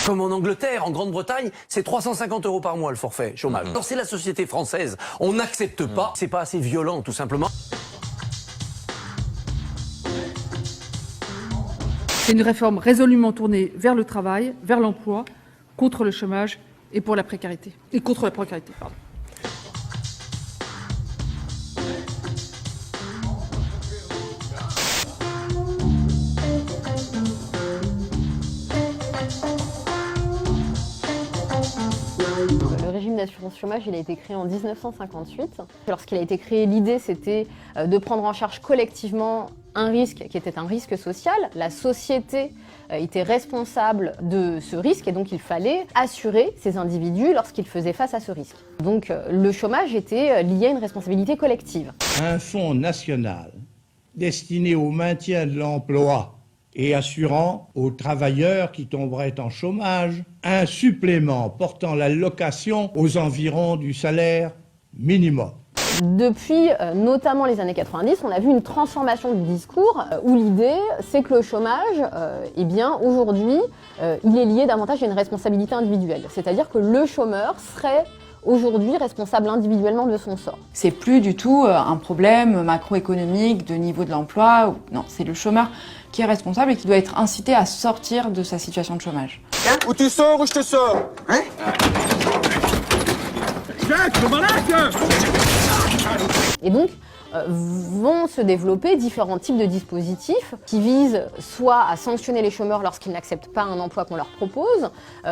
Comme en Angleterre, en Grande-Bretagne, c'est 350 € par mois le forfait chômage. Alors c'est la société française, on n'accepte pas, c'est pas assez violent tout simplement. C'est une réforme résolument tournée vers le travail, vers l'emploi, contre le chômage et pour la précarité. Et contre la précarité, pardon. Le régime d'assurance chômage, il a été créé en 1958. Lorsqu'il a été créé, l'idée c'était de prendre en charge collectivement un risque qui était un risque social. La société était responsable de ce risque et donc il fallait assurer ces individus lorsqu'ils faisaient face à ce risque. Donc le chômage était lié à une responsabilité collective. Un fonds national destiné au maintien de l'emploi et assurant aux travailleurs qui tomberaient en chômage un supplément portant l'allocation aux environs du salaire minimum. Depuis notamment les années 90, on a vu une transformation du discours où l'idée c'est que le chômage, eh bien aujourd'hui, il est lié davantage à une responsabilité individuelle. C'est-à-dire que le chômeur serait aujourd'hui responsable individuellement de son sort. C'est plus du tout un problème macroéconomique de niveau de l'emploi. Non, c'est le chômeur qui est responsable et qui doit être incité à sortir de sa situation de chômage. Ou tu sors ou je te sors. Hein? Et donc, vont se développer différents types de dispositifs qui visent soit à sanctionner les chômeurs lorsqu'ils n'acceptent pas un emploi qu'on leur propose,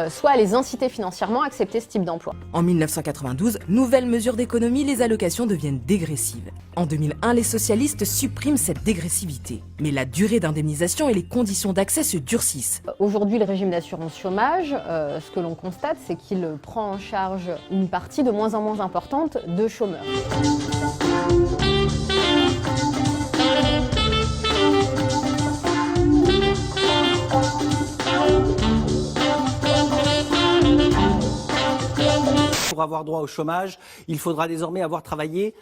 soit à les inciter financièrement à accepter ce type d'emploi. En 1992, nouvelle mesure d'économie, les allocations deviennent dégressives. En 2001, les socialistes suppriment cette dégressivité. Mais la durée d'indemnisation et les conditions d'accès se durcissent. Aujourd'hui, le régime d'assurance chômage, ce que l'on constate, c'est qu'il prend en charge une partie de moins en moins importante de chômeurs. Pour avoir droit au chômage, il faudra désormais avoir travaillé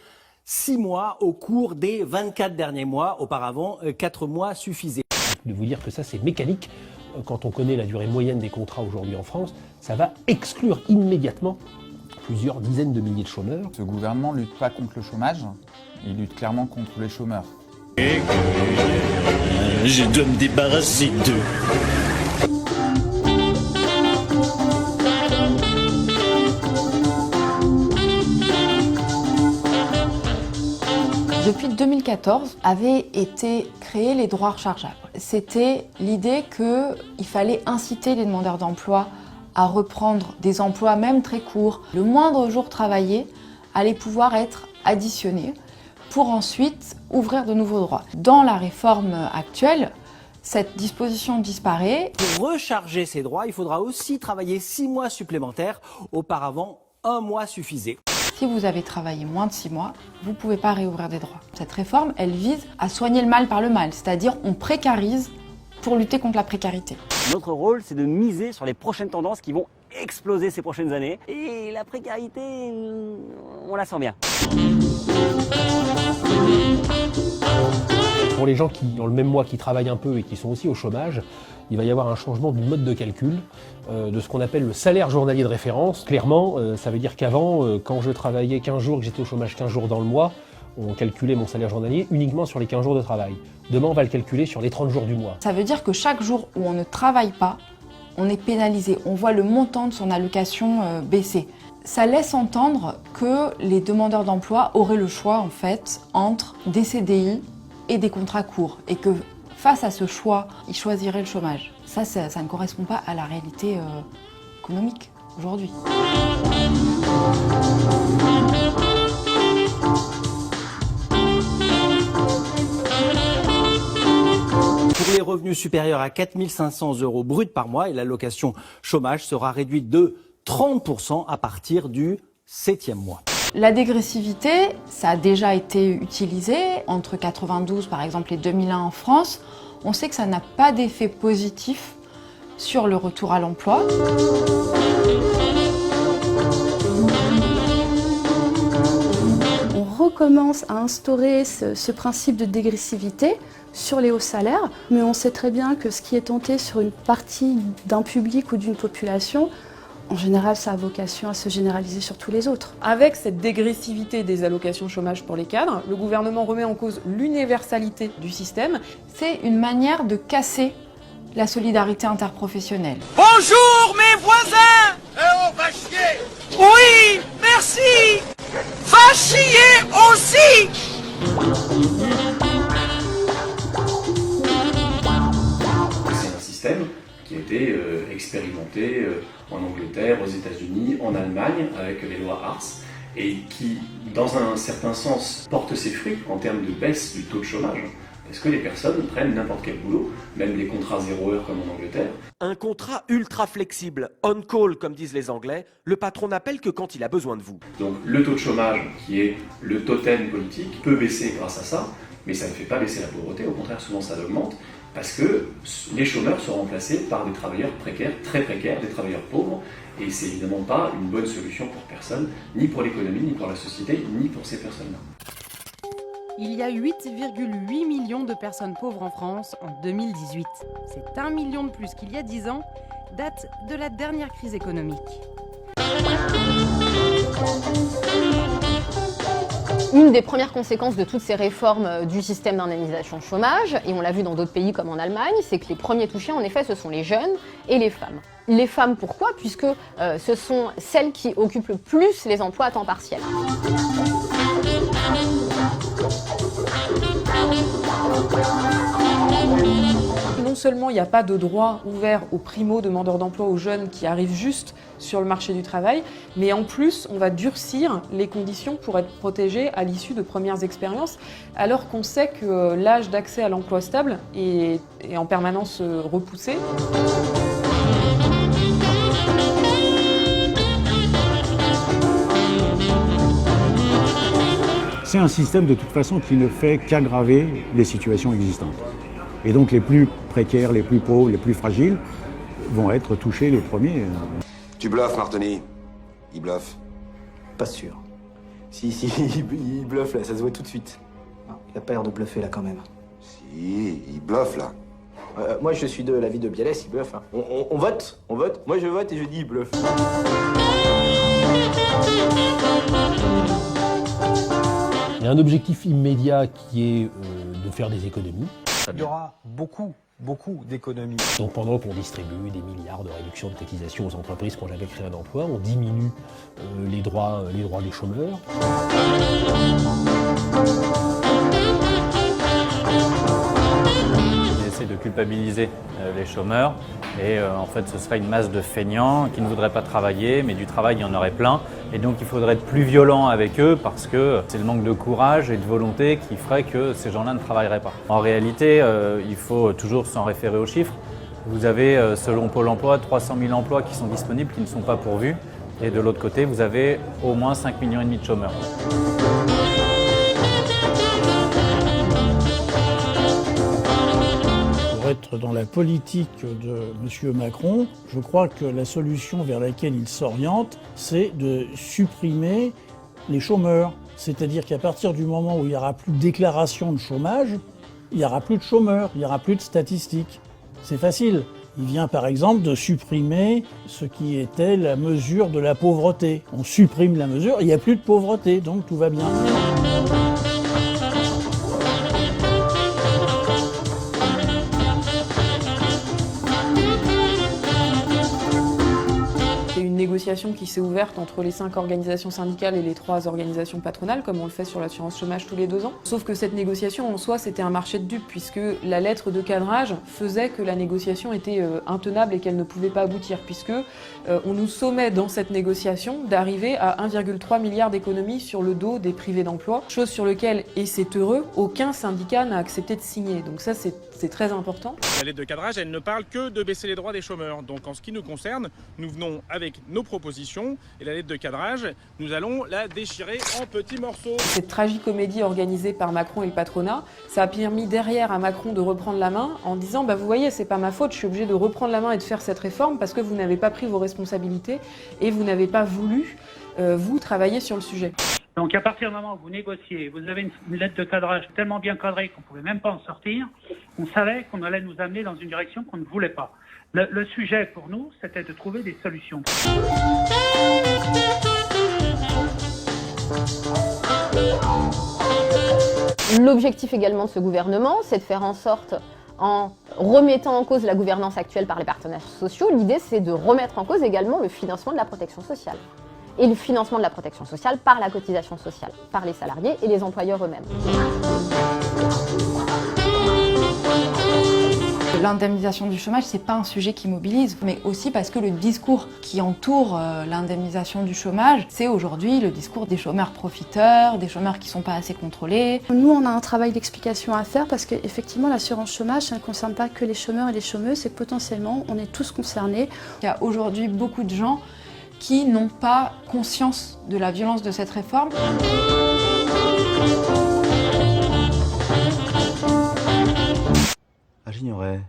6 mois au cours des 24 derniers mois. Auparavant, 4 mois suffisaient. De vous dire que ça, c'est mécanique. Quand on connaît la durée moyenne des contrats aujourd'hui en France, ça va exclure immédiatement plusieurs dizaines de milliers de chômeurs. Ce gouvernement ne lutte pas contre le chômage, il lutte clairement contre les chômeurs. Je dois me débarrasser d'eux. Depuis 2014, avaient été créés les droits rechargeables. C'était l'idée qu'il fallait inciter les demandeurs d'emploi à reprendre des emplois même très courts. Le moindre jour travaillé allait pouvoir être additionné pour ensuite ouvrir de nouveaux droits. Dans la réforme actuelle, cette disposition disparaît. Pour recharger ces droits, il faudra aussi travailler 6 mois supplémentaires. Auparavant, 1 mois suffisait. Si vous avez travaillé moins de 6 mois, vous ne pouvez pas réouvrir des droits. Cette réforme, elle vise à soigner le mal par le mal, c'est-à-dire on précarise pour lutter contre la précarité. Notre rôle, c'est de miser sur les prochaines tendances qui vont exploser ces prochaines années. Et la précarité, on la sent bien. Pour les gens qui, dans le même mois, qui travaillent un peu et qui sont aussi au chômage, il va y avoir un changement du mode de calcul de ce qu'on appelle le salaire journalier de référence. Clairement, ça veut dire qu'avant, quand je travaillais 15 jours, que j'étais au chômage 15 jours dans le mois, on calculait mon salaire journalier uniquement sur les 15 jours de travail. Demain, on va le calculer sur les 30 jours du mois. Ça veut dire que chaque jour où on ne travaille pas, on est pénalisé. On voit le montant de son allocation baisser. Ça laisse entendre que les demandeurs d'emploi auraient le choix, en fait, entre des CDI et des contrats courts. Et que face à ce choix, ils choisiraient le chômage. Ça ne correspond pas à la réalité économique aujourd'hui. Pour les revenus supérieurs à 4 500 € bruts par mois, et l'allocation chômage sera réduite de 30% à partir du 7e mois. La dégressivité, ça a déjà été utilisé entre 92 par exemple et 2001 en France. On sait que ça n'a pas d'effet positif sur le retour à l'emploi. On recommence à instaurer ce principe de dégressivité sur les hauts salaires, mais on sait très bien que ce qui est tenté sur une partie d'un public ou d'une population, en général, ça a vocation à se généraliser sur tous les autres. Avec cette dégressivité des allocations chômage pour les cadres, le gouvernement remet en cause l'universalité du système. C'est une manière de casser la solidarité interprofessionnelle. Bonjour mes voisins! on va chier! Oui, merci! Va chier aussi! C'est un système qui a été expérimenté en Angleterre, aux États-Unis, en Allemagne, avec les lois Hartz, et qui, dans un certain sens, porte ses fruits en termes de baisse du taux de chômage, parce que les personnes prennent n'importe quel boulot, même des contrats 0 heure comme en Angleterre. Un contrat ultra flexible, on-call comme disent les Anglais, le patron n'appelle que quand il a besoin de vous. Donc le taux de chômage, qui est le totem politique, peut baisser grâce à ça, mais ça ne fait pas baisser la pauvreté, au contraire souvent ça l'augmente, parce que les chômeurs sont remplacés par des travailleurs précaires, très précaires, des travailleurs pauvres, et c'est évidemment pas une bonne solution pour personne, ni pour l'économie, ni pour la société, ni pour ces personnes-là. Il y a 8,8 millions de personnes pauvres en France en 2018. C'est 1 million de plus qu'il y a 10 ans, date de la dernière crise économique. Une des premières conséquences de toutes ces réformes du système d'indemnisation chômage, et on l'a vu dans d'autres pays comme en Allemagne, c'est que les premiers touchés, en effet, ce sont les jeunes et les femmes. Les femmes, pourquoi? Puisque ce sont celles qui occupent le plus les emplois à temps partiel. Non seulement il n'y a pas de droit ouvert aux primo-demandeurs d'emploi, aux jeunes qui arrivent juste sur le marché du travail, mais en plus on va durcir les conditions pour être protégés à l'issue de premières expériences, alors qu'on sait que l'âge d'accès à l'emploi stable est en permanence repoussé. C'est un système de toute façon qui ne fait qu'aggraver les situations existantes. Et donc les plus précaires, les plus pauvres, les plus fragiles vont être touchés les premiers. Tu bluffes, Martoni. Il bluffe. Pas sûr. Si, il bluffe là, ça se voit tout de suite. Il a pas l'air de bluffer là quand même. Si, il bluffe là. Moi je suis de l'avis de Bialès, il bluffe. Hein. On vote. Moi je vote et je dis il bluffe. Il y a un objectif immédiat qui est de faire des économies. Il y aura beaucoup d'économies. Donc pendant qu'on distribue des milliards de réductions de cotisations aux entreprises qui n'ont jamais créé un emploi, on diminue les droits des chômeurs. On essaie de culpabiliser les chômeurs et en fait ce serait une masse de feignants qui ne voudraient pas travailler, mais du travail il y en aurait plein. Et donc il faudrait être plus violent avec eux parce que c'est le manque de courage et de volonté qui ferait que ces gens-là ne travailleraient pas. En réalité, il faut toujours s'en référer aux chiffres. Vous avez, selon Pôle emploi, 300 000 emplois qui sont disponibles, qui ne sont pas pourvus. Et de l'autre côté, vous avez au moins 5,5 millions de chômeurs. Pour être dans la politique de M. Macron, je crois que la solution vers laquelle il s'oriente, c'est de supprimer les chômeurs. C'est-à-dire qu'à partir du moment où il n'y aura plus de déclaration de chômage, il n'y aura plus de chômeurs, il n'y aura plus de statistiques. C'est facile. Il vient par exemple de supprimer ce qui était la mesure de la pauvreté. On supprime la mesure, il n'y a plus de pauvreté, donc tout va bien. Négociation qui s'est ouverte entre les 5 organisations syndicales et les 3 organisations patronales, comme on le fait sur l'assurance chômage tous les 2 ans. Sauf que cette négociation en soi, c'était un marché de dupes, puisque la lettre de cadrage faisait que la négociation était intenable et qu'elle ne pouvait pas aboutir, puisque on nous sommait dans cette négociation d'arriver à 1,3 milliard d'économies sur le dos des privés d'emploi, chose sur laquelle, et c'est heureux, aucun syndicat n'a accepté de signer. Donc ça, c'est très important. La lettre de cadrage, elle ne parle que de baisser les droits des chômeurs. Donc en ce qui nous concerne, nous venons avec nos propositions et la lettre de cadrage, nous allons la déchirer en petits morceaux. Cette tragicomédie organisée par Macron et le patronat, ça a permis derrière à Macron de reprendre la main en disant vous voyez, c'est pas ma faute, je suis obligé de reprendre la main et de faire cette réforme parce que vous n'avez pas pris vos responsabilités et vous n'avez pas voulu, vous, travailler sur le sujet. Donc à partir du moment où vous négociez, vous avez une lettre de cadrage tellement bien cadrée qu'on ne pouvait même pas en sortir, on savait qu'on allait nous amener dans une direction qu'on ne voulait pas. Le sujet pour nous, c'était de trouver des solutions. L'objectif également de ce gouvernement, c'est de faire en sorte, en remettant en cause la gouvernance actuelle par les partenaires sociaux, l'idée c'est de remettre en cause également le financement de la protection sociale. Et le financement de la protection sociale par la cotisation sociale, par les salariés et les employeurs eux-mêmes. L'indemnisation du chômage, c'est pas un sujet qui mobilise, mais aussi parce que le discours qui entoure l'indemnisation du chômage, c'est aujourd'hui le discours des chômeurs profiteurs, des chômeurs qui sont pas assez contrôlés. Nous, on a un travail d'explication à faire parce qu'effectivement, l'assurance chômage, ça ne concerne pas que les chômeurs et les chômeuses, c'est que potentiellement, on est tous concernés. Il y a aujourd'hui beaucoup de gens qui n'ont pas conscience de la violence de cette réforme. Ah, j'ignorais.